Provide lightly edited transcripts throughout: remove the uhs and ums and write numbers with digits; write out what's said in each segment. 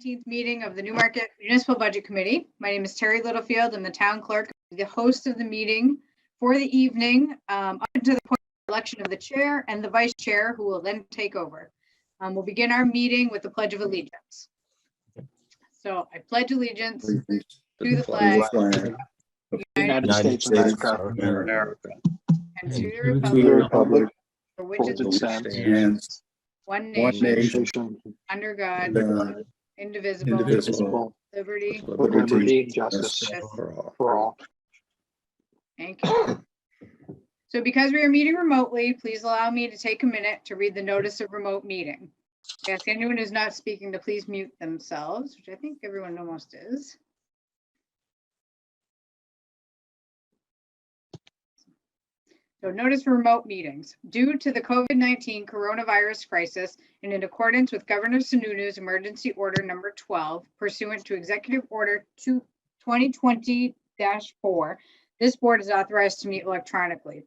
17th meeting of the Newmarket Municipal Budget Committee. My name is Terry Littlefield. I'm the town clerk, the host of the meeting for the evening, up to the point of election of the chair and the vice chair, who will then take over. We'll begin our meeting with the Pledge of Allegiance. So I pledge allegiance to the flag of the United States of America, and to to the the republic for which it which stands, stands one one nation, nation, under God, God, indivisible, indivisible, liberty, with liberty and justice for all. Thank you. So because we are meeting remotely, please allow me to take a minute to read the notice of remote meeting. I ask anyone who's not speaking to please mute themselves, which I think everyone almost is. So notice for remote meetings. Due to the COVID-19 coronavirus crisis and in accordance with Governor Sununu's Emergency Order Number 12, pursuant to Executive Order 2020-4, this board is authorized to meet electronically.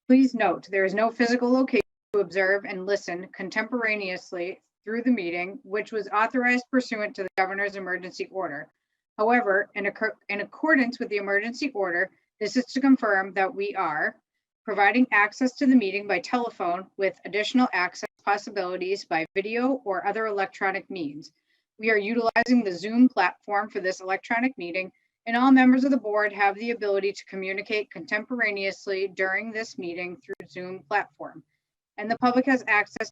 Please note, there is no physical location to observe and listen contemporaneously through the meeting, which was authorized pursuant to the Governor's Emergency Order. However, in accordance with the emergency order, this is to confirm that we are providing access to the meeting by telephone with additional access possibilities by video or other electronic means. We are utilizing the Zoom platform for this electronic meeting, and all members of the board have the ability to communicate contemporaneously during this meeting through Zoom platform. And the public has access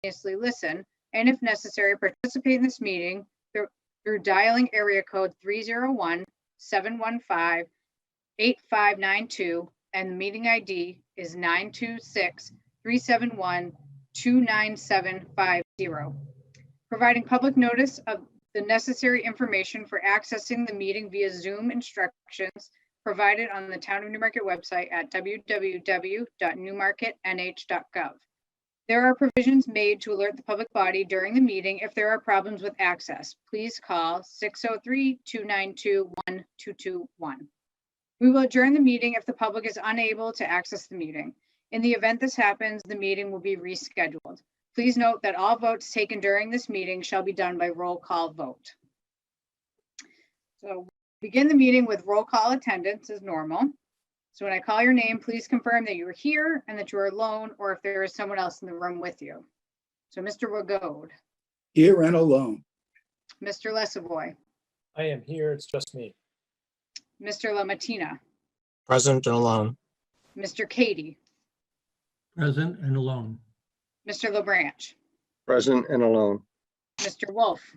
to listen, and if necessary, participate in this meeting through dialing area code 301-715-8592, and the meeting ID is 926-371-29750. Providing public notice of the necessary information for accessing the meeting via Zoom instructions provided on the Town of Newmarket website at www.newmarketnh.gov. There are provisions made to alert the public body during the meeting if there are problems with access. Please call 603-292-1221. We will adjourn the meeting if the public is unable to access the meeting. In the event this happens, the meeting will be rescheduled. Please note that all votes taken during this meeting shall be done by roll call vote. So begin the meeting with roll call attendance as normal. So when I call your name, please confirm that you are here and that you are alone, or if there is someone else in the room with you. So Mr. Wagode. Here and alone. Mr. Lesovoid. I am here, it's just me. Mr. Lamatina. Present and alone. Mr. Katie. Present and alone. Mr. LaBranch. Present and alone. Mr. Wolfe.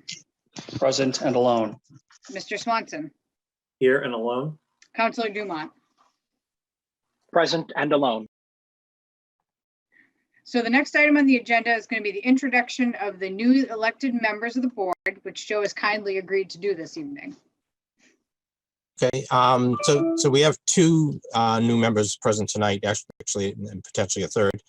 Present and alone. Mr. Swanson. Here and alone. Councilor Dumont. Present and alone. So the next item on the agenda is going to be the introduction of the new elected members of the board, which Joe has kindly agreed to do this evening. Okay, so we have two new members present tonight, actually, and potentially a third.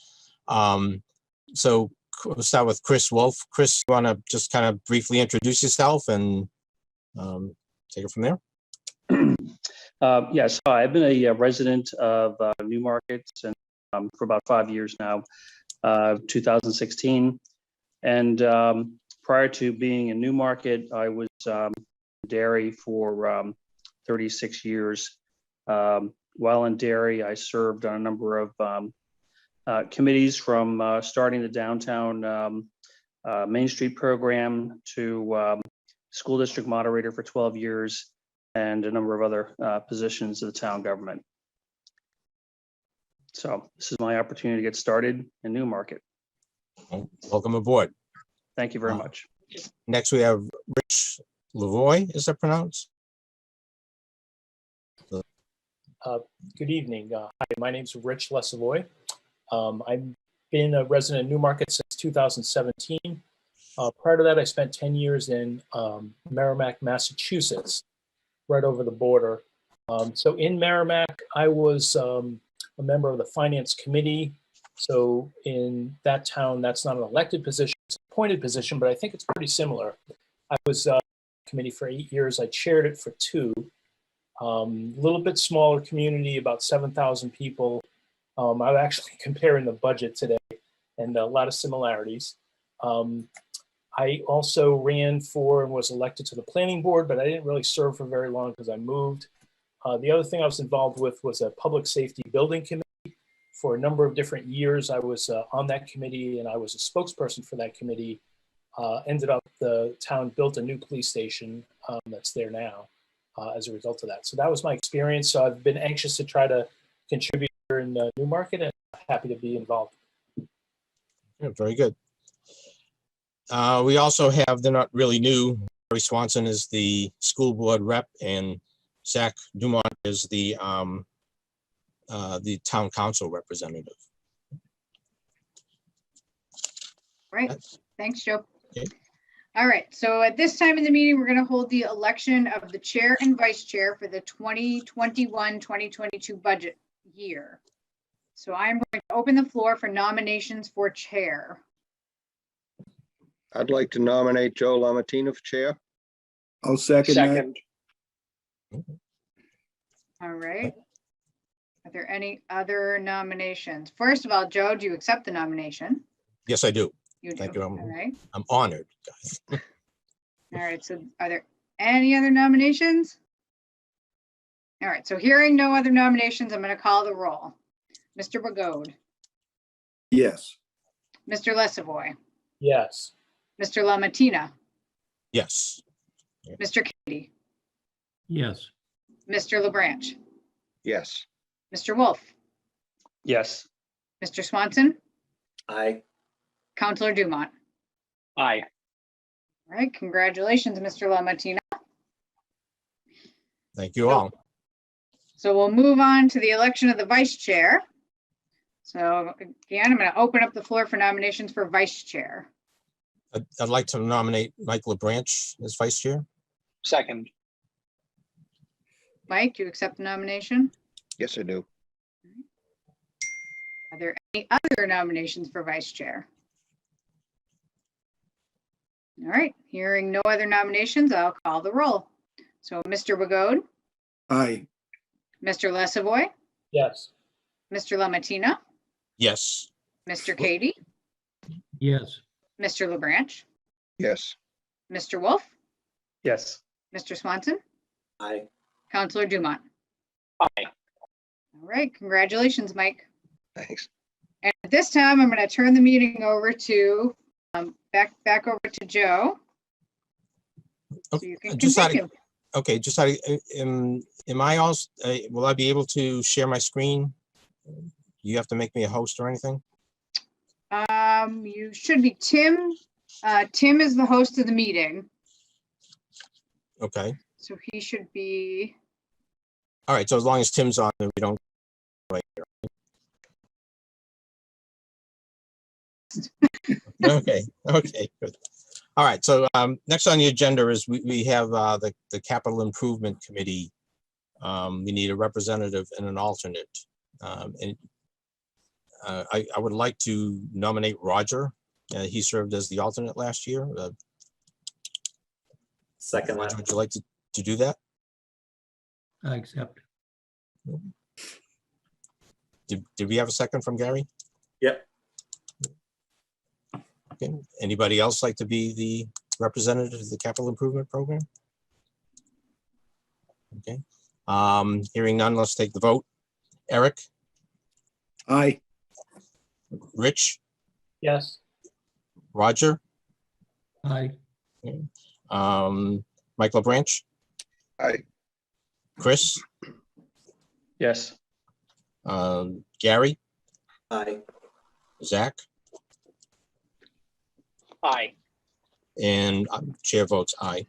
So we'll start with Chris Wolfe. Chris, you want to just kind of briefly introduce yourself and take it from there? Yes, hi, I've been a resident of Newmarket and, for about 5 years now, 2016. And prior to being in Newmarket, I was dairy for 36 years. While in dairy, I served on a number of committees, from starting the downtown Main Street program to school district moderator for 12 years and a number of other positions of the town government. So this is my opportunity to get started in Newmarket. Welcome aboard. Thank you very much. Next, we have Rich Lesovoid, is that pronounced? Good evening. Hi, my name's Rich Lesovoid. I've been a resident of Newmarket since 2017. Prior to that, I spent 10 years in Merrimack, Massachusetts, right over the border. So in Merrimack, I was a member of the Finance Committee. So in that town, that's not an elected position, it's an appointed position, but I think it's pretty similar. I was committee for 8 years. I chaired it for 2. A little bit smaller community, about 7,000 people. I'm actually comparing the budget today, and a lot of similarities. I also ran for and was elected to the planning board, but I didn't really serve for very long because I moved. The other thing I was involved with was a public safety building committee. For a number of different years, I was on that committee and I was a spokesperson for that committee. Ended up the town built a new police station that's there now as a result of that. So that was my experience. So I've been anxious to try to contribute here in Newmarket and happy to be involved. Yeah, very good. We also have, they're not really new. Barry Swanson is the school board rep and Zach Dumont is the town council representative. Right. Thanks, Joe. Okay. All right. So at this time in the meeting, we're going to hold the election of the chair and vice chair for the 2021-2022 budget year. So I'm going to open the floor for nominations for chair. I'd like to nominate Joe Lamatina for chair. I'll second that. Second. All right. Are there any other nominations? First of all, Joe, do you accept the nomination? Yes, I do. You do. Thank you. All right. I'm honored, guys. All right. So are there any other nominations? All right. So hearing no other nominations, I'm going to call the roll. Mr. Bagode, Yes. Mr. Lesovoy, Yes. Mr. Lamatina, Yes. Mr. Katie, Yes. Mr. LaBranch, Yes. Mr. Wolfe, Yes. Mr. Swanson, Aye. Counselor Dumont. Aye. All right. Congratulations, Mr. Lamatina. Thank you all. So we'll move on to the election of the vice chair. So again, I'm going to open up the floor for nominations for vice chair. I'd like to nominate Mike LaBranch as vice chair. Second. Mike, do you accept the nomination? Yes, I do. Are there any other nominations for vice chair? All right, hearing no other nominations, I'll call the roll. So Mr. Bagode, Aye. Mr. Lesovoy, Yes. Mr. Lamatina, Yes. Mr. Katie, Yes. Mr. LaBranch, Yes. Mr. Wolfe, Yes. Mr. Swanson, Aye. Counselor Dumont. Aye. All right, congratulations, Mike. Thanks. And at this time, I'm going to turn the meeting over to, back over to Joe. So you can Just out of- continue. Okay, just how, am I also, will I be able to share my screen? You have to make me a host or anything? You should be Tim. Tim is the host of the meeting, Okay, so he should be. all right, so as long as Tim's on, then we don't. Right here. Okay, okay, good. All right, so next on the agenda is we have the Capital Improvement Committee. We need a representative and an alternate. And I would like to nominate Roger. He served as the alternate last year. Second Roger, last. would you like to do that? I accept. Did we have a second from Gary? Yep. Okay. Anybody else like to be the representative of the Capital Improvement Program? Okay. Hearing none, let's take the vote. Eric, Aye. Rich, Yes. Roger, Aye. Mike LaBranch, Aye. Chris, Yes. Gary, Aye. Zach, Aye. and chair votes aye.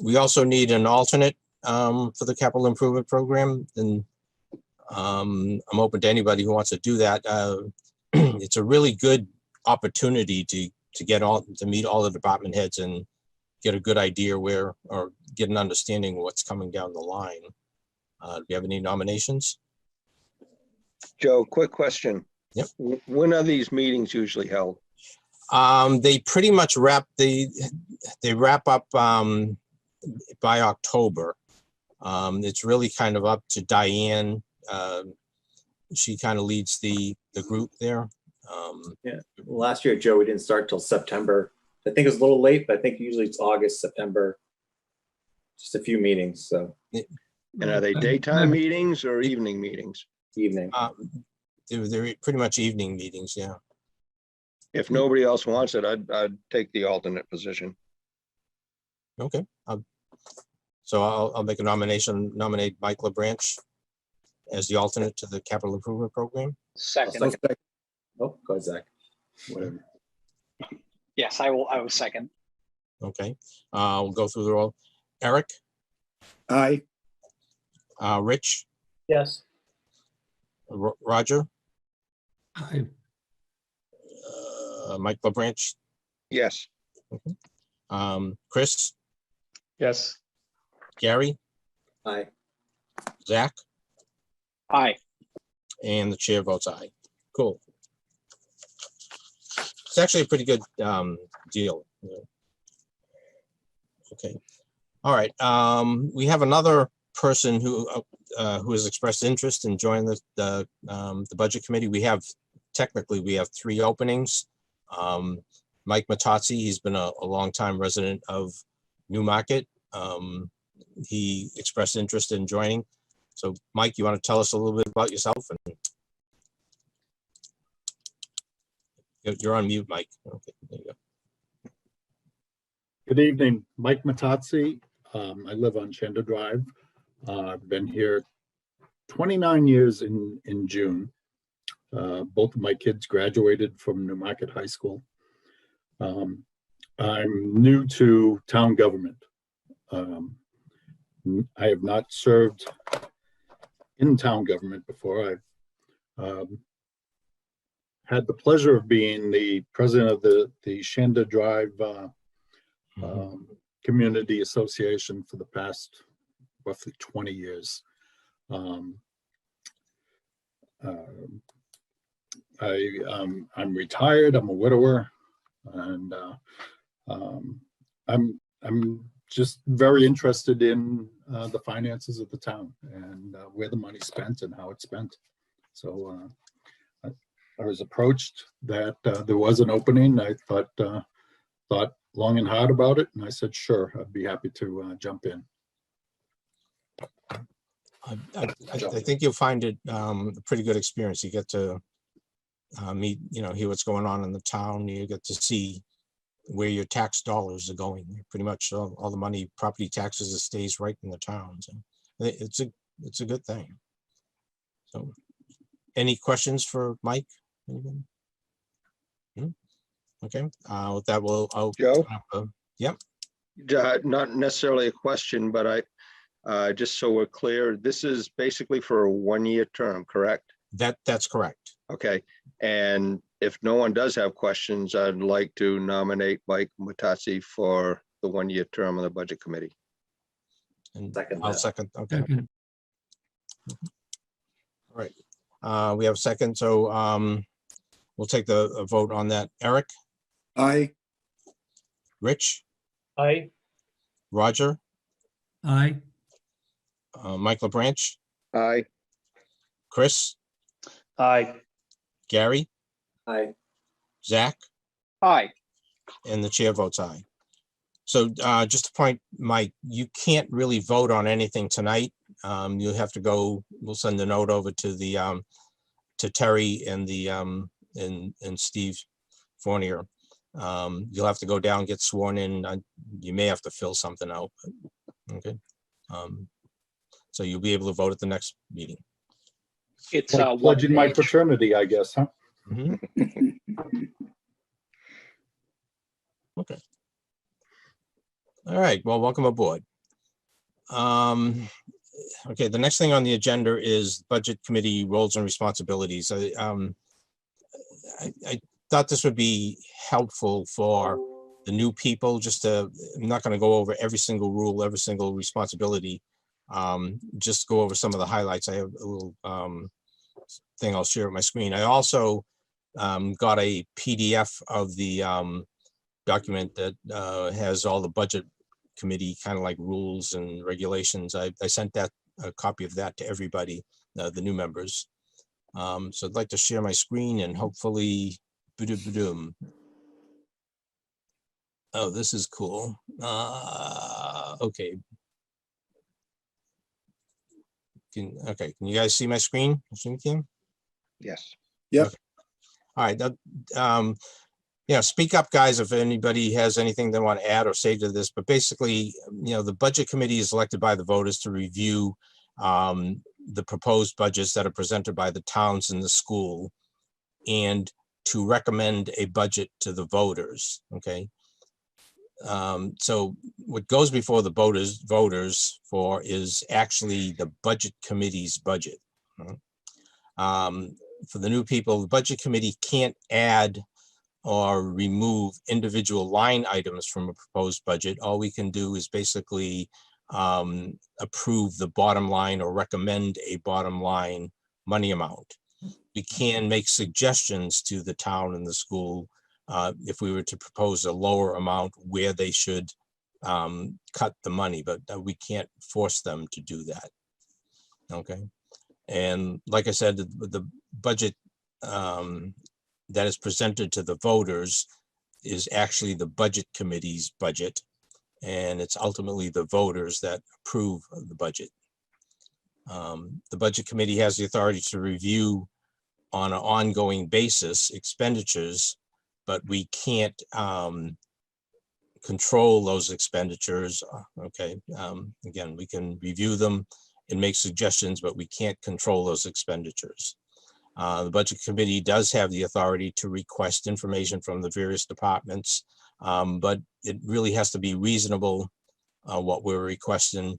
We also need an alternate for the Capital Improvement Program, and I'm open to anybody who wants to do that. It's a really good opportunity to meet all the department heads and get a good idea where, or get an understanding of what's coming down the line. Do we have any nominations? Joe, quick question. Yep. When are these meetings usually held? They pretty much they wrap up by October. It's really kind of up to Diane. She kind of leads the group there. Last year, Joe, we didn't start till September. I think it's a little late, but I think usually it's August, September. Just a few meetings, so And are they daytime meetings or evening meetings? evening. They're pretty much evening meetings, yeah. If nobody else wants it, I'd take the alternate position. Okay. So I'll make a nomination, nominate Mike LaBranch as the alternate to the capital improvement program. Also Second. Oh, go ahead, Zach. Whatever. Yes, I will second. Okay. We'll go through the roll. Eric, Aye. Rich, Yes. Roger, Aye. Mike LaBranch, Yes, Chris, Yes. Gary, Aye. Zach, Aye. and the chair votes aye. Cool. It's actually a pretty good deal. Yeah. Okay. All right. We have another person who has expressed interest in joining the budget committee. We have technically 3 openings. Mike Matatsi, he's been a longtime resident of Newmarket. He expressed interest in joining. So Mike, you want to tell us a little bit about yourself? And you're on mute, Mike. Okay, there you go. Good evening, Mike Matatsi. I live on Chanda Drive. I've been here 29 years in June. Both of my kids graduated from Newmarket High School. I'm new to town government. I have not served in town government before. I've had the pleasure of being the president of the Chanda Drive Community Association for the past roughly 20 years. I'm retired. I'm a widower, and I'm just very interested in the finances of the town and where the money's spent and how it's spent. So I was approached that there was an opening. I thought long and hard about it, and I said, sure, I'd be happy to jump in. I think you'll find it a pretty good experience. You get to meet, hear what's going on in the town. You get to see where your tax dollars are going. Pretty much all the money, property taxes, it stays right in the town. So it's a good thing. So, any questions for Mike? Anyone? Okay. With that, I'll Joe? Yep. Not necessarily a question, but I just so we're clear, this is basically for a 1-year term, correct? That's correct. Okay, and if no one does have questions, I'd like to nominate Mike Matatsi for the 1-year term on the budget committee. And Second I'll that. second. Okay. Second. All right. We have a second, so we'll take a vote on that. Eric, Aye. Rich, Aye. Roger, Aye. Mike LaBranch, Aye, Chris, Aye. Gary, Aye. Zach, Aye. and the chair votes aye. So just to point, Mike, you can't really vote on anything tonight. You'll have to go, we'll send a note over to the to Terry and the and Steve Fournier. You'll have to go down, get sworn in. You may have to fill something out. But, okay. So you'll be able to vote at the next meeting. It's Like pledging my fraternity, I guess, huh? Mhm. Okay. All right, well, welcome aboard. Okay, the next thing on the agenda is Budget Committee roles and responsibilities. I thought this would be helpful for the new people, just to, I'm not going to go over every single rule, every single responsibility. Just go over some of the highlights. I have a little thing I'll share on my screen. I also got a PDF of the document that has all the budget committee kind of like rules and regulations. I sent that, a copy of that to everybody, the new members. So I'd like to share my screen and hopefully, boom. Oh, this is cool. Okay. Okay, can you guys see my screen? Assume you can? Yes. All right, yeah, speak up, guys, if anybody has anything they want to add or say to this, but basically, the budget committee is elected by the voters to review the proposed budgets that are presented by the towns and the school and to recommend a budget to the voters, okay? So what goes before the voters for is actually the budget committee's budget. For the new people, the budget committee can't add or remove individual line items from a proposed budget. All we can do is basically approve the bottom line or recommend a bottom line money amount. We can make suggestions to the town and the school if we were to propose a lower amount where they should cut the money, but we can't force them to do that. Okay. And like I said, the budget that is presented to the voters is actually the budget committee's budget. And it's ultimately the voters that approve of the budget. The budget committee has the authority to review on an ongoing basis expenditures, but we can't control those expenditures. Okay, again, we can review them and make suggestions, but we can't control those expenditures. The budget committee does have the authority to request information from the various departments, but it really has to be reasonable what we're requesting.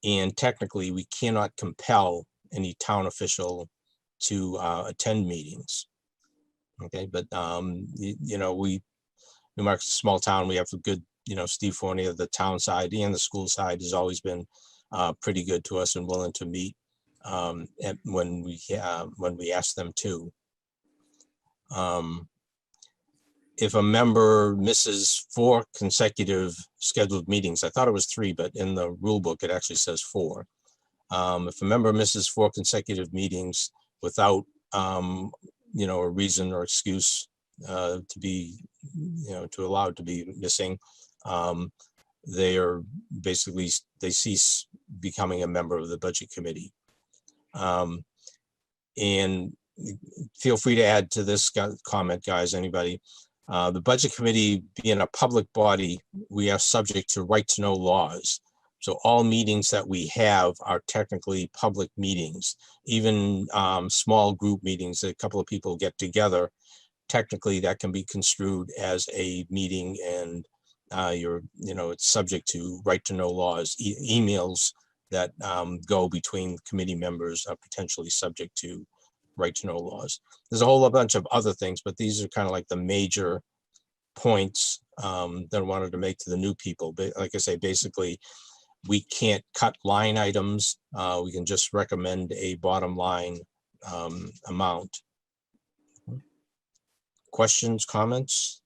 And technically, we cannot compel any town official to attend meetings. Okay, but Newmarket's a small town. We have a good, Steve Fournier, the town side and the school side has always been pretty good to us and willing to meet and when we ask them to. If a member misses 4 consecutive scheduled meetings, I thought it was 3, but in the rule book, it actually says 4. If a member misses 4 consecutive meetings without, a reason or excuse to be, to allow it to be missing, they are basically, they cease becoming a member of the budget committee. And feel free to add to this comment, guys, anybody. The budget committee being a public body, we are subject to right to know laws. So all meetings that we have are technically public meetings, even small group meetings, a couple of people get together. Technically that can be construed as a meeting and it's subject to right to know laws. Emails that go between committee members are potentially subject to right to know laws. There's a whole bunch of other things, but these are kind of like the major points that I wanted to make to the new people. But like I say, basically, we can't cut line items. We can just recommend a bottom line amount. Questions, comments?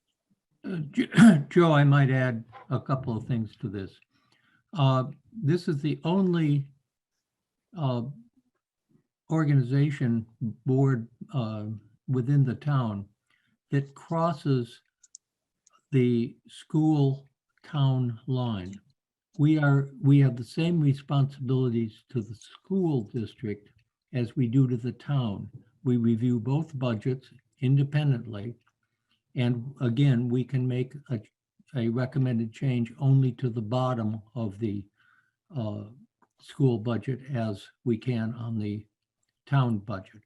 Joe, I might add a couple of things to this. This is the only organization board within the town that crosses the school-town line. We have the same responsibilities to the school district as we do to the town. We review both budgets independently. And again, we can make a recommended change only to the bottom of the school budget as we can on the town budget.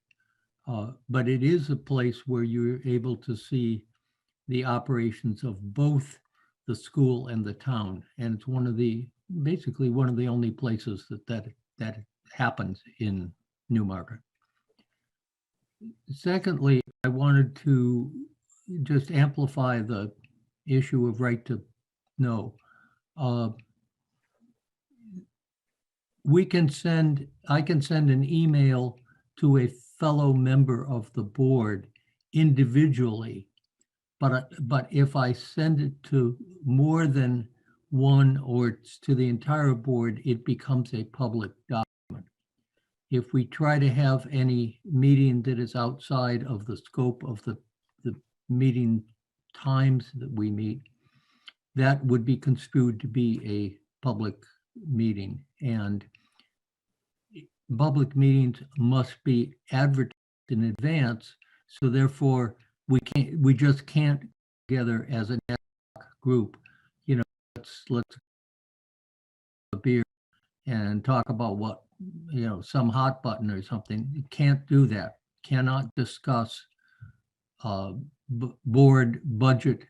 But it is a place where you're able to see the operations of both the school and the town. And it's basically one of the only places that happens in Newmarket. Secondly, I wanted to just amplify the issue of right to know. I can send an email to a fellow member of the board individually, but if I send it to more than one or to the entire board, it becomes a public document. If we try to have any meeting that is outside of the scope of the meeting times that we meet, that would be construed to be a public meeting, and public meetings must be advertised in advance. So therefore, we just can't together as an ad hoc group, you know, let's a beer and talk about what, you know, some hot button or something. You can't do that. Cannot discuss board budget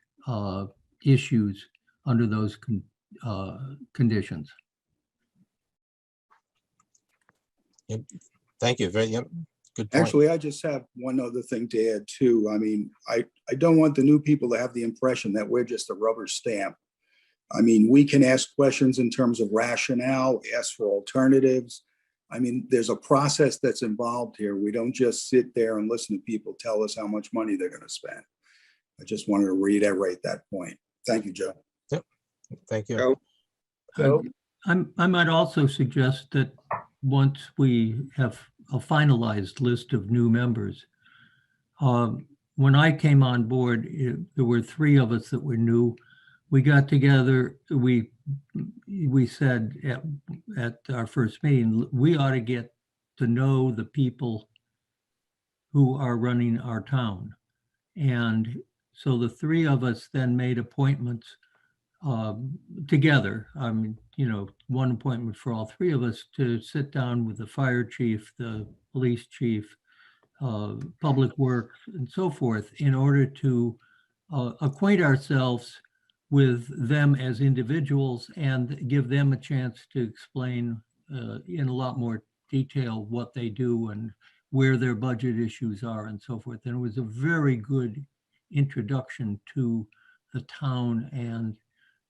issues under those conditions. Yep. Thank you. Very, yep. Good point. Actually, I just have one other thing to add too. I mean, I don't want the new people to have the impression that we're just a rubber stamp. I mean, we can ask questions in terms of rationale, ask for alternatives. I mean, there's a process that's involved here. We don't just sit there and listen to people tell us how much money they're going to spend. I just wanted to reiterate that point. Thank you, Joe. Yep. Thank you. Joe? So, I might also suggest that once we have a finalized list of new members, when I came on board, there were 3 of us that were new. We got together, we said at our first meeting, we ought to get to know the people who are running our town. And so the 3 of us then made appointments together. I mean, you know, one appointment for all 3 of us to sit down with the fire chief, the police chief, public works, and so forth, in order to acquaint ourselves with them as individuals and give them a chance to explain in a lot more detail what they do and where their budget issues are and so forth. And it was a very good introduction to the town and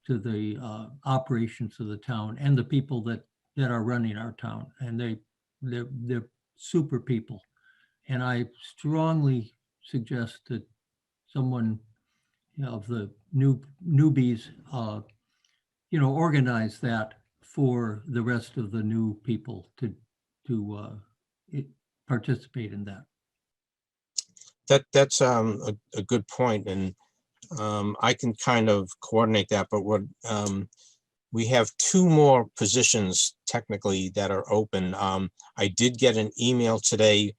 to the operations of the town and the people that are running our town. And they're super people. And I strongly suggest that someone, you know, of the newbies, you know, organize that for the rest of the new people to participate in that. That's a good point, and I can kind of coordinate that. But what we have 2 more positions technically that are open. I did get an email today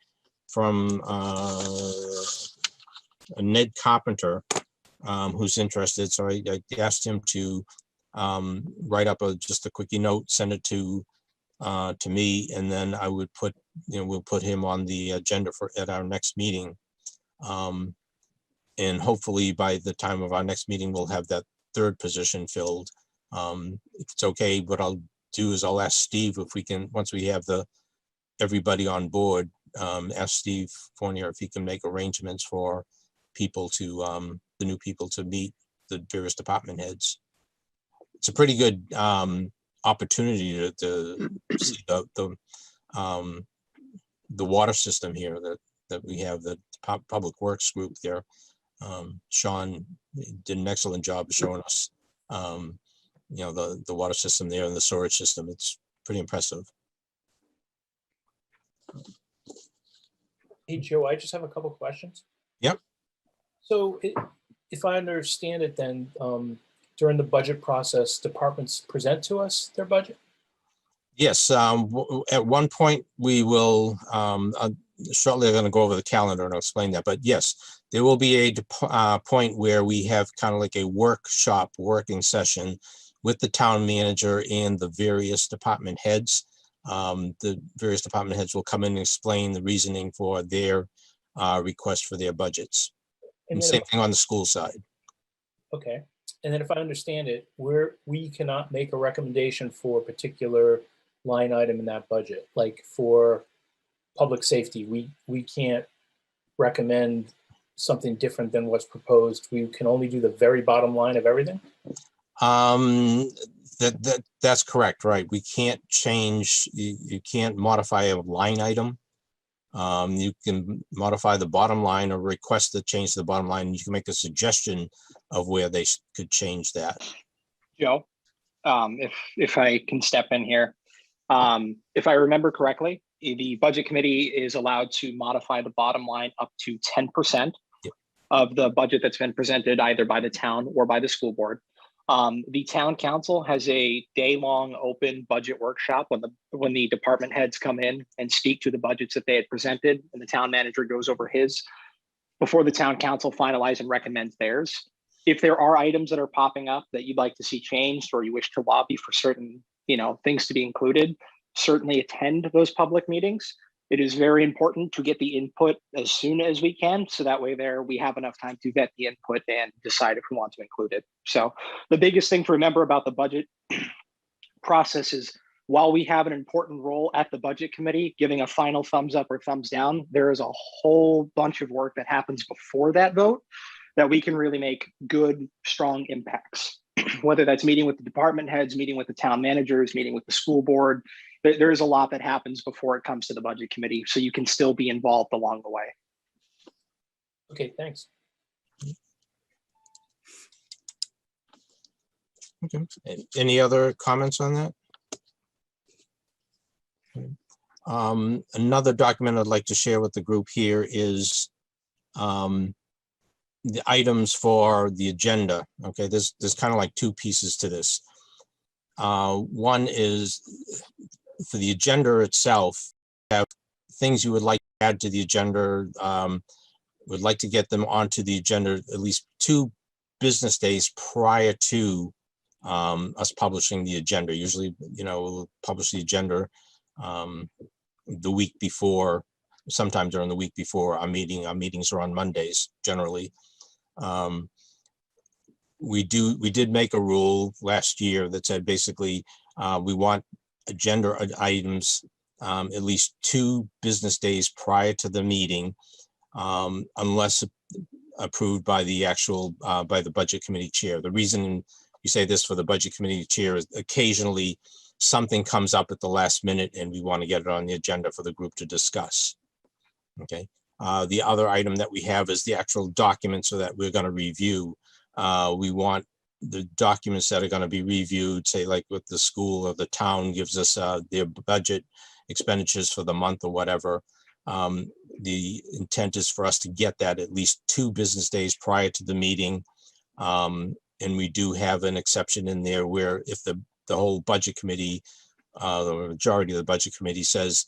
from Ned Carpenter, who's interested. So I asked him to write up just a quickie note, send it to me, and then I would put, you know, we'll put him on the agenda at our next meeting. And hopefully by the time of our next meeting, we'll have that 3rd position filled. If it's okay, what I'll do is I'll ask Steve if we can, once we have everybody on board, ask Steve Fournier if he can make arrangements for people to, the new people to meet the various department heads. It's a pretty good opportunity to see the water system here that we have, the public works group there. Sean did an excellent job of showing us, you know, the water system there and the storage system. It's pretty impressive. hey, Joe, I just have a couple questions. Yep. So if I understand it, then during the budget process, departments present to us their budget? Yes, at one point we will, shortly I'm going to go over the calendar and I'll explain that, but yes, there will be a point where we have kind of like a working session with the town manager and the various department heads. The various department heads will come in and explain the reasoning for their request for their budgets. And same thing on the school side. Okay. And then if I understand it, we cannot make a recommendation for a particular line item in that budget. Like for public safety, we can't recommend something different than what's proposed. We can only do the very bottom line of everything. That's correct, right? We can't change, you can't modify a line item. You can modify the bottom line or request to change the bottom line. You can make a suggestion of where they could change that. Joe, if I can step in here, if I remember correctly, the budget committee is allowed to modify the bottom line up to 10% of the budget that's been presented either by the town or by the school board. The town council has a day-long open budget workshop when the department heads come in and speak to the budgets that they had presented, and the town manager goes over his before the town council finalize and recommends theirs. If there are items that are popping up that you'd like to see changed, or you wish to lobby for certain, things to be included, certainly attend those public meetings. It is very important to get the input as soon as we can, so that way we have enough time to vet the input and decide if we want to include it. So the biggest thing to remember about the budget process is, while we have an important role at the budget committee, giving a final thumbs up or thumbs down, there is a whole bunch of work that happens before that vote that we can really make good, strong impacts. Whether that's meeting with the department heads, meeting with the town managers, meeting with the school board, there is a lot that happens before it comes to the budget committee, so you can still be involved along the way. Okay, thanks. Okay. Any other comments on that? Another document I'd like to share with the group here is the items for the agenda. Okay, there's kind of like two pieces to this. One is for the agenda itself, have things you would like to add to the agenda, would like to get them onto the agenda at least 2 business days prior to us publishing the agenda. Usually, we'll publish the agenda the week before, sometime during the week before our meeting. Our meetings are on Mondays generally. We did make a rule last year that said basically we want agenda items at least 2 business days prior to the meeting, unless approved by the actual by the budget committee chair. The reason you say this for the budget committee chair is occasionally something comes up at the last minute and we want to get it on the agenda for the group to discuss. Okay. The other item that we have is the actual documents so that we're going to review. We want the documents that are going to be reviewed, say like with the school or the town gives us their budget expenditures for the month or whatever. The intent is for us to get that at least 2 business days prior to the meeting. And we do have an exception in there where if the whole budget committee, the majority of the budget committee says,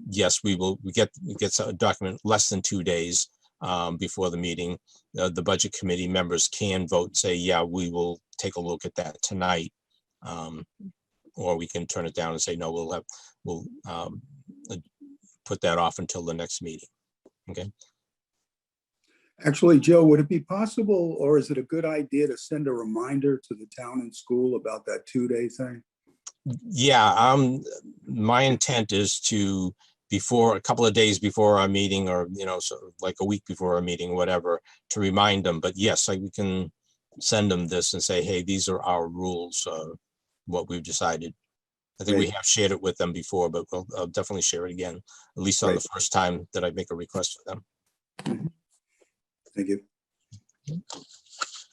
yes, we get a document less than 2 days before the meeting, the budget committee members can vote and say, yeah, we will take a look at that tonight. Or we can turn it down and say, no, we'll put that off until the next meeting. Okay. Actually, Joe, would it be possible, or is it a good idea to send a reminder to the town and school about that 2-day thing? Yeah, my intent is to, before, a couple of days before our meeting, or sort of like a week before our meeting, whatever, to remind them. But yes, we can send them this and say, hey, these are our rules, what we've decided. I think we have shared it with them before, but I'll definitely share it again, at least on the first time that I make a request for them. Mm-hmm. Thank you.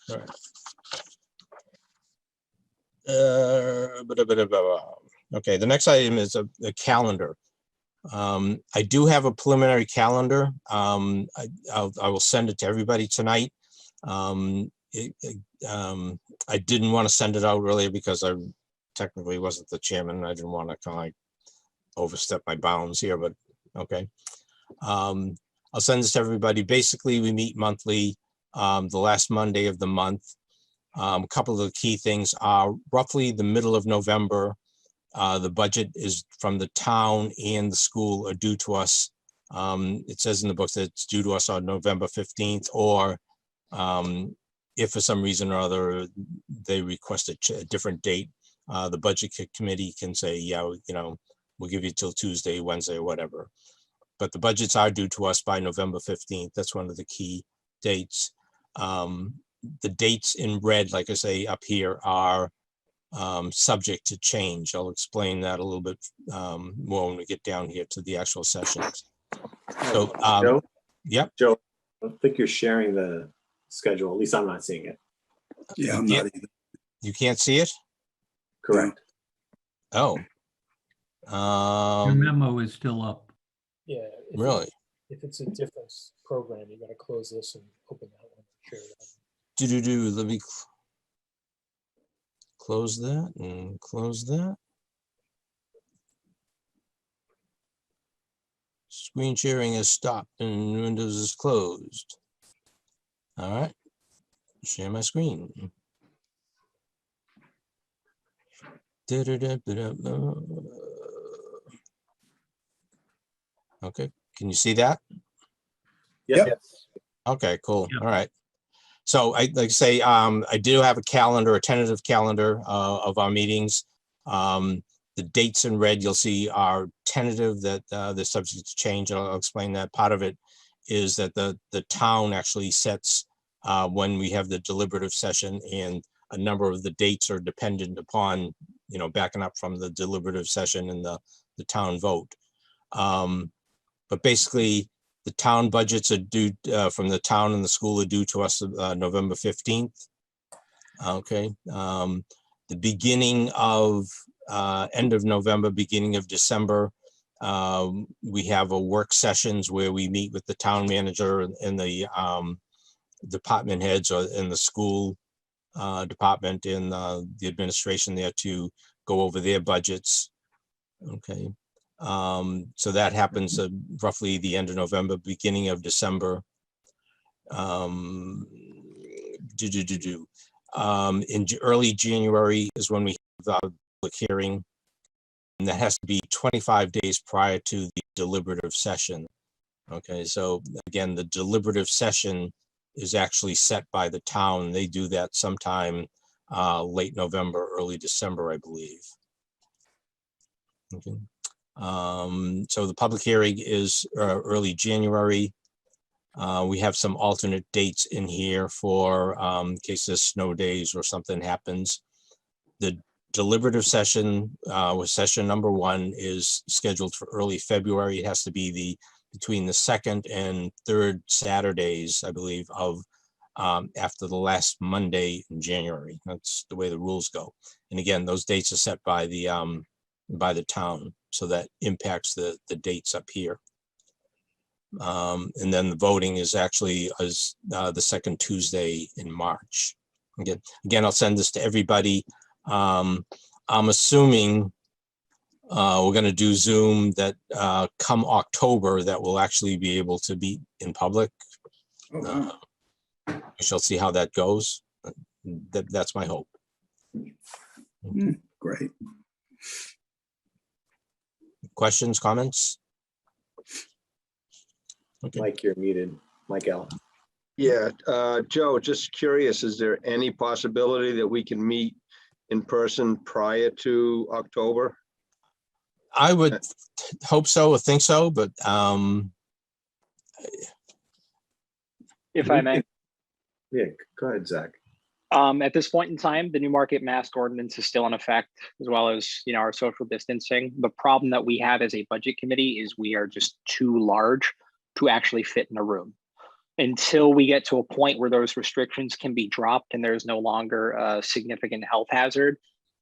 All right. Okay, the next item is a calendar. I do have a preliminary calendar. I will send it to everybody tonight. I didn't want to send it out earlier because I technically wasn't the chairman. I didn't want to kind of like overstep my bounds here, but okay. I'll send this to everybody. Basically, we meet monthly, the last Monday of the month. A couple of the key things are roughly the middle of November. The budget is from the town and the school are due to us. It says in the book that it's due to us on November 15th, or if for some reason or other they request a different date, the budget committee can say, yeah, we'll give you till Tuesday, Wednesday, or whatever. But the budgets are due to us by November 15th. That's one of the key dates. The dates in red, like I say up here, are subject to change. I'll explain that a little bit more when we get down here to the actual sessions. So, Joe? Yep. Joe, I don't think you're sharing the schedule. At least I'm not seeing it. Yeah, I'm not either. You can't see it? Correct. Oh. Your memo is still up. Yeah. Really? If it's a different program, you got to close this and open that one. Share that. Let me. close that and close that. Screen sharing is stopped and Windows is closed. All right, share my screen. Okay, can you see that? Yep. Okay, cool. Yep. All right. So I like to say, I do have a calendar, a tentative calendar of our meetings. The dates in red you'll see are tentative, that the subject to change. I'll explain that. Part of it is that the town actually sets when we have the deliberative session, and a number of the dates are dependent upon, backing up from the deliberative session and the town vote. But basically, the town budgets are due from the town and the school are due to us November 15th. Okay. The beginning of end of November, beginning of December, we have a work sessions where we meet with the town manager and the department heads or in the school department and the administration there to go over their budgets. Okay. So that happens roughly the end of November, beginning of December. Early January is when we have our public hearing, and that has to be 25 days prior to the deliberative session. Okay, so again, the deliberative session is actually set by the town. They do that sometime late November, early December, I believe. Okay. So the public hearing is early January. We have some alternate dates in here for in case there's snow days or something happens. The deliberative session with session number 1 is scheduled for early February. It has to be between the 2nd and 3rd Saturdays, I believe, of after the last Monday in January. That's the way the rules go. And again, those dates are set by the town, so that impacts the dates up here. And then the voting is actually the second Tuesday in March. Again, I'll send this to everybody. I'm assuming we're going to do Zoom that come October that we'll actually be able to meet in public. Oh, wow. We shall see how that goes. That's my hope. Great. Questions, comments? Okay. Mike, you're muted. Mike L. Yeah, Joe, just curious, is there any possibility that we can meet in person prior to October? I would hope so or think so, but If I may, Yeah, go ahead, Zach. at this point in time, the Newmarket mask ordinance is still in effect, as well as, our social distancing. The problem that we have as a budget committee is we are just too large to actually fit in a room. Until we get to a point where those restrictions can be dropped and there's no longer a significant health hazard,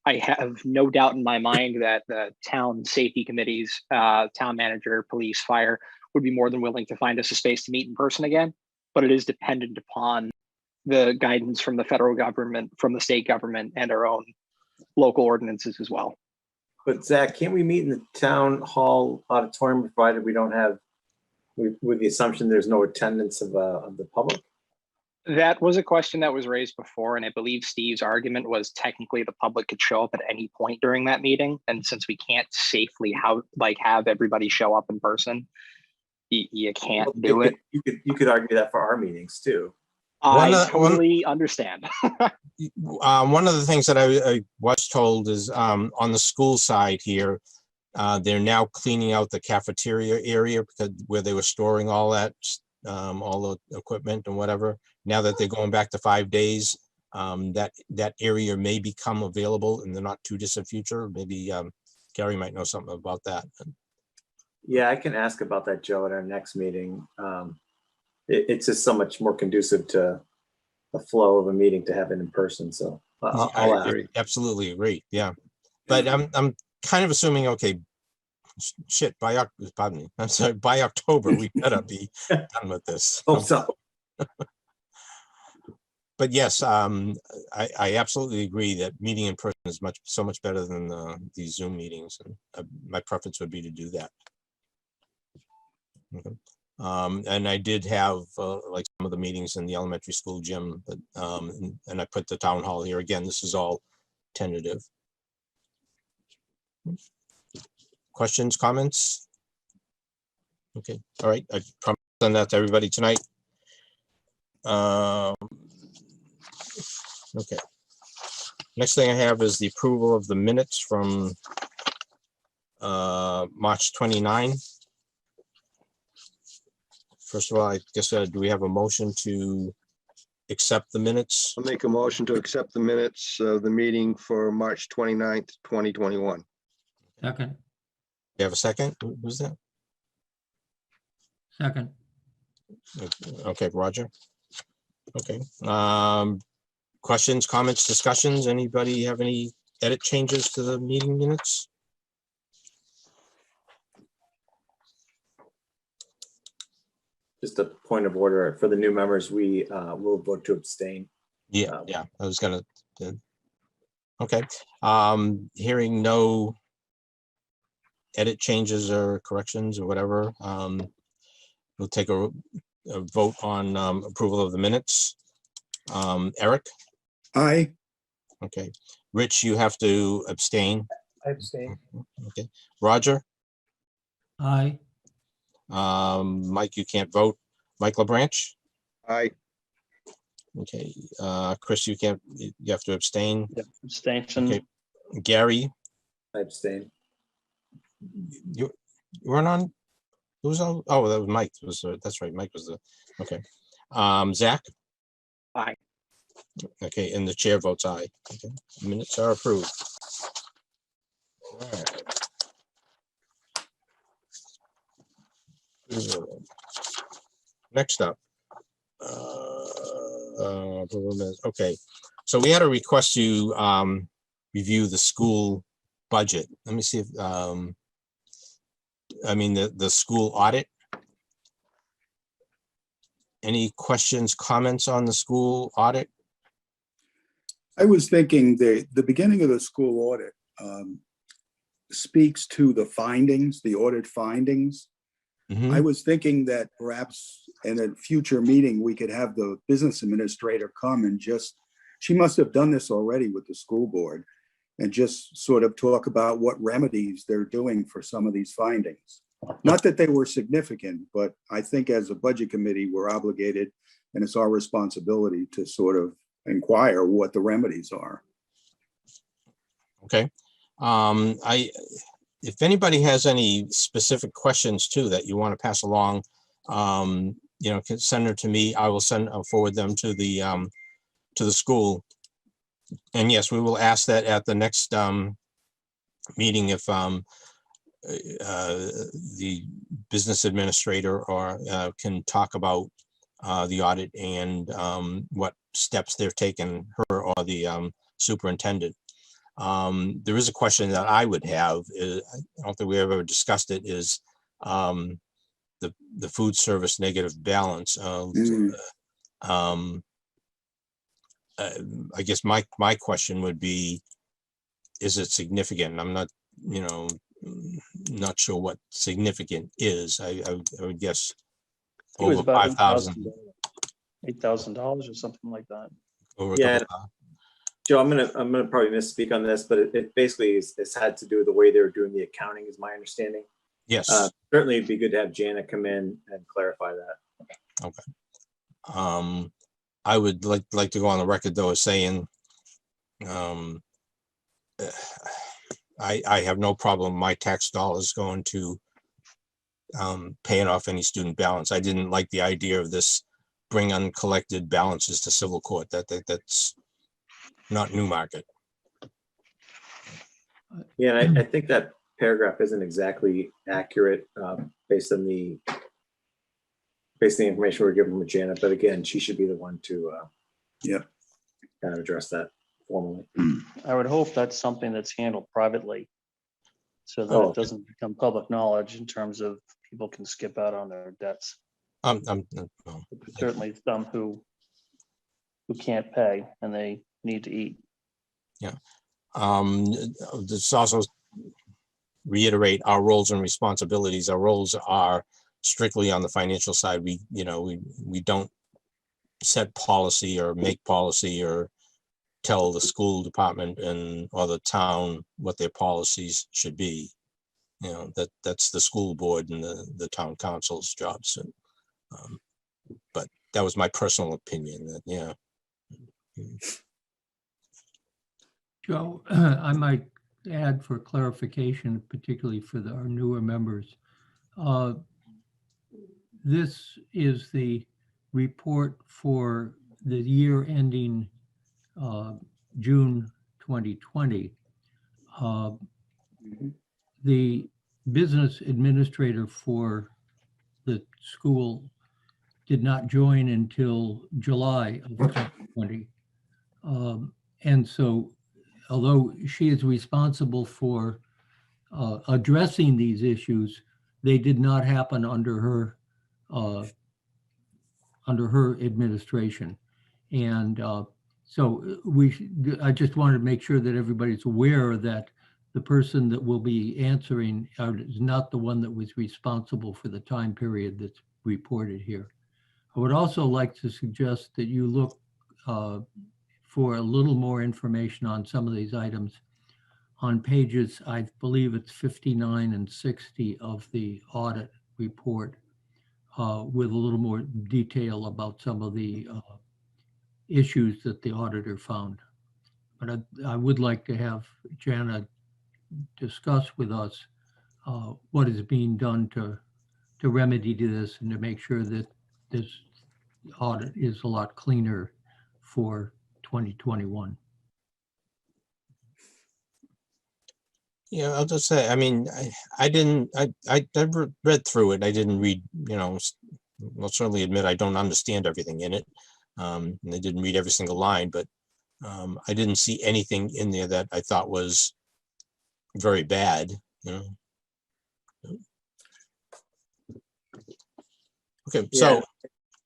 I have no doubt in my mind that the town safety committees, town manager, police, fire, would be more than willing to find us a space to meet in person again. But it is dependent upon the guidance from the federal government, from the state government, and our own local ordinances as well. But Zach, can't we meet in the town hall auditorium provided we don't have, with the assumption there's no attendance of the public? That was a question that was raised before, and I believe Steve's argument was technically the public could show up at any point during that meeting. And since we can't safely have everybody show up in person, you can't do it. You could argue that for our meetings too. I totally understand. one of the things that I was told is on the school side here, they're now cleaning out the cafeteria area because where they were storing all that, all the equipment and whatever. Now that they're going back to 5 days, that area may become available in the not too distant future. Maybe Gary might know something about that. Yeah, I can ask about that, Joe, at our next meeting. It's just so much more conducive to the flow of a meeting to have it in person. So I'll ask. Absolutely agree. Yeah, but I'm kind of assuming, okay, shit, by October we better be done with this. Hope so. But yes, I absolutely agree that meeting in person is so much better than these Zoom meetings, and my preference would be to do that. Okay. And I did have like some of the meetings in the elementary school gym, but and I put the town hall here again. This is all tentative. Questions, comments? Okay, all right. I promise to send that to everybody tonight. Okay. Next thing I have is the approval of the minutes from March 29. First of all, I guess, do we have a motion to accept the minutes? I'll make a motion to accept the minutes of the meeting for March 29th, 2021. Second, You have a second? Who's that? second. Okay, Roger. Okay. Questions, comments, discussions? Anybody have any edit changes to the meeting minutes? Just a point of order for the new members, we will vote to abstain. Yeah, yeah, I was gonna. Okay, hearing no edit changes or corrections or whatever, we'll take a vote on approval of the minutes. Eric? Aye. Okay. Rich, you have to abstain. I abstain. Okay. Roger? Aye. Mike, you can't vote. Mike LaBranch? Aye. Okay. Chris, you can't, you have to abstain. Yeah, abstention. Okay. Gary, I abstain. you weren't on? Who's on? Oh, that was Mike. That's right. Mike was the, okay. Zach? Aye. Okay, and the chair votes aye. Okay, minutes are approved. All right. Next up. Okay, so we had a request to review the school budget. Let me see if, I mean, the school audit. Any questions, comments on the school audit? I was thinking the beginning of the school audit speaks to the findings, the audit findings. Mhm. I was thinking that perhaps in a future meeting, we could have the business administrator come and she must have done this already with the school board, and just sort of talk about what remedies they're doing for some of these findings. Not that they were significant, but I think as a budget committee, we're obligated, and it's our responsibility to sort of inquire what the remedies are. Okay. If anybody has any specific questions too that you want to pass along, you know, can send them to me. I'll forward them to the school. And yes, we will ask that at the next meeting if the business administrator or can talk about the audit and what steps they're taking, her or the superintendent. There is a question that I would have, I don't think we ever discussed it, is the food service negative balance. I guess my question would be, is it significant? I'm not, you know, not sure what significant is. I would guess It was over about $5,000. $8,000 or something like that. Over a Yeah. couple, Joe, I'm gonna probably misspeak on this, but it basically it's had to do with the way they were doing the accounting, is my understanding. yes. Certainly, it'd be good to have Janet come in and clarify that. Okay. I would like to go on the record though as saying, I have no problem my tax dollars going to paying off any student balance. I didn't like the idea of this bring uncollected balances to civil court. That's not Newmarket. Yeah, and I think that paragraph isn't exactly accurate based on the information we're given from Janet. But again, she should be the one to kind of address that formally. I would hope that's something that's handled privately, so that Oh. it doesn't become public knowledge in terms of people can skip out on their debts. No. Certainly some who who can't pay and they need to eat. This also reiterate our roles and responsibilities. Our roles are strictly on the financial side. We don't set policy or make policy or tell the school department or the town what their policies should be. That's the school board and the town council's jobs. But that was my personal opinion that, yeah. Joe, I might add for clarification, particularly for our newer members. This is the report for the year ending June 2020. The business administrator for the school did not join until July of 2020. And so, although she is responsible for addressing these issues, they did not happen under her administration. And so I just wanted to make sure that everybody's aware that the person that will be answering is not the one that was responsible for the time period that's reported here. I would also like to suggest that you look for a little more information on some of these items on pages, I believe it's 59 and 60 of the audit report, with a little more detail about some of the issues that the auditor found. But I would like to have Jana discuss with us what is being done to remedy to this and to make sure that this audit is a lot cleaner for 2021. Yeah, I'll just say, I mean, I read through it. I didn't read, I'll certainly admit I don't understand everything in it. And I didn't read every single line, but I didn't see anything in there that I thought was very bad. Okay, so.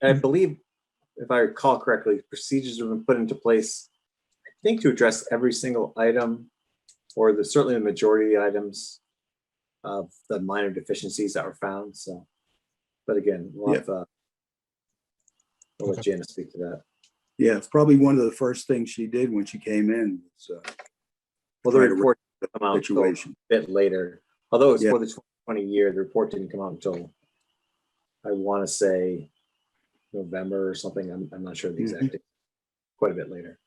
I believe, if I recall correctly, procedures have been put into place, I think, to address every single item, or certainly the majority of the items of the minor deficiencies that were found. So, but again, we'll have I'll let Jana speak to that. Yeah, it's probably one of the first things she did when she came in. Well, the report didn't come out until a situation. bit later. Although it's for the 2020 year, the report didn't come out until, I want to say, November or something. I'm not sure the exact date. Quite a bit later.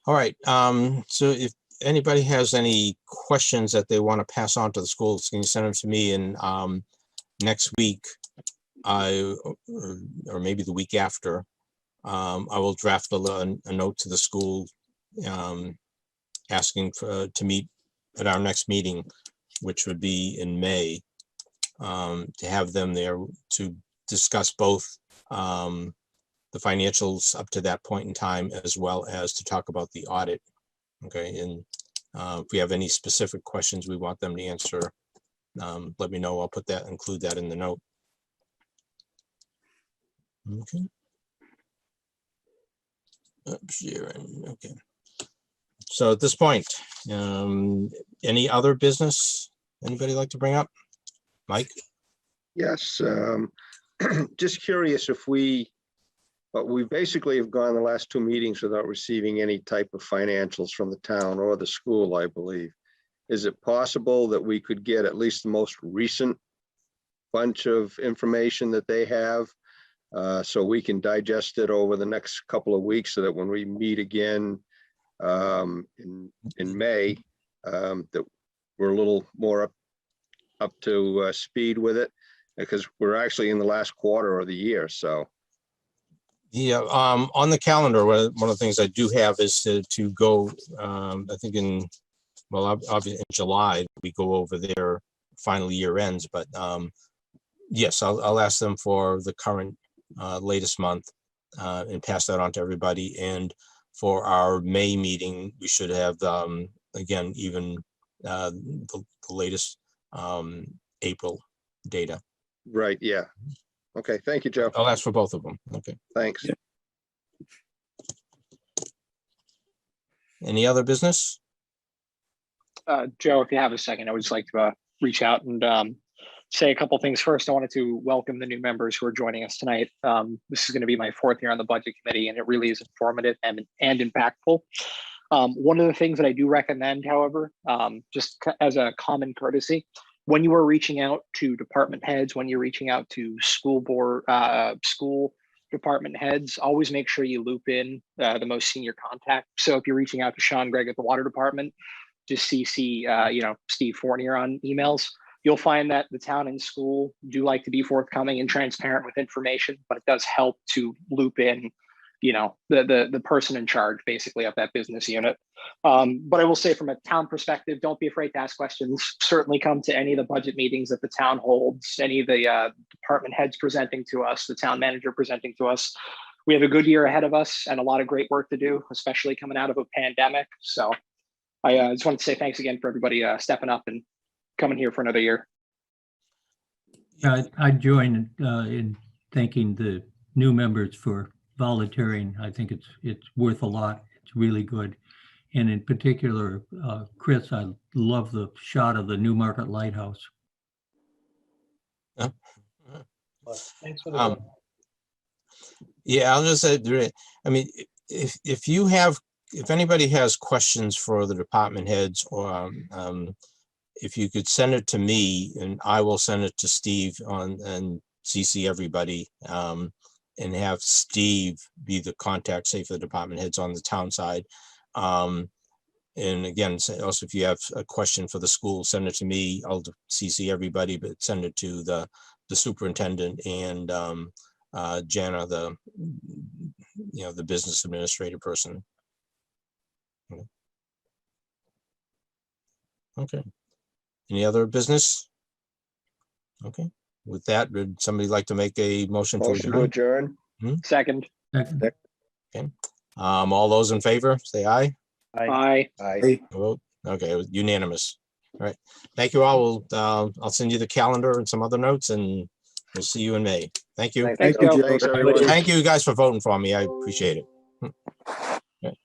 All right. So if anybody has any questions that they want to pass on to the schools, can you send them to me? And next week, or maybe the week after, I will draft a note to the school asking to meet at our next meeting, which would be in May, to have them there to discuss both the financials up to that point in time, as well as to talk about the audit. Okay, and if we have any specific questions we want them to answer, let me know. I'll include that in the note. Okay. Okay. So at this point, any other business anybody like to bring up? Mike? Yes, just curious if we basically have gone the last two meetings without receiving any type of financials from the town or the school, I believe. Is it possible that we could get at least the most recent bunch of information that they have, so we can digest it over the next couple of weeks, so that when we meet again in May, that we're a little more up to speed with it, because we're actually in the last quarter of the year. So yeah, on the calendar, one of the things I do have is to go, I think obviously in July, we go over their final year ends, but yes, I'll ask them for the current latest month and pass that on to everybody. And for our May meeting, we should have, again, even the latest April data. right, yeah. Okay, thank you, Joe. I'll ask for both of them. Okay. Thanks. Yeah. Any other business? Joe, if you have a second, I would just like to reach out and say a couple things. First, I wanted to welcome the new members who are joining us tonight. This is going to be my 4th year on the budget committee, and it really is informative and impactful. One of the things that I do recommend, however, just as a common courtesy, when you are reaching out to department heads, when you're reaching out to school board, school department heads, always make sure you loop in the most senior contact. So if you're reaching out to Sean Gregg at the water department, just CC, Steve Fournier on emails. You'll find that the town and school do like to be forthcoming and transparent with information, but it does help to loop in, the person in charge basically of that business unit. But I will say from a town perspective, don't be afraid to ask questions. Certainly come to any of the budget meetings that the town holds, any of the department heads presenting to us, the town manager presenting to us. We have a good year ahead of us and a lot of great work to do, especially coming out of a pandemic. So I just want to say thanks again for everybody stepping up and coming here for another year. Yeah, I join in thanking the new members for volunteering. I think it's worth a lot. It's really good. And in particular, Chris, I love the shot of the Newmarket Lighthouse. Well, thanks for the Yeah, I'll just say, I mean, if anybody has questions for the department heads, or if you could send it to me, and I will send it to Steve and CC everybody, and have Steve be the contact, say, for the department heads on the town side. And again, also, if you have a question for the school, send it to me. I'll CC everybody, but send it to the superintendent and Jana, the business administrator person. Okay. Any other business? Okay. With that, would somebody like to make a motion to Motion to adjourn? adjourn. Second. Second. Okay. All those in favor, say aye. Aye. Aye. Vote. Okay, it was unanimous. All right. Thank you all. I'll send you the calendar and some other notes, and we'll see you in May. Thank you. Thanks, Joe. Thanks, everybody. Thank you guys for voting for me. I appreciate it.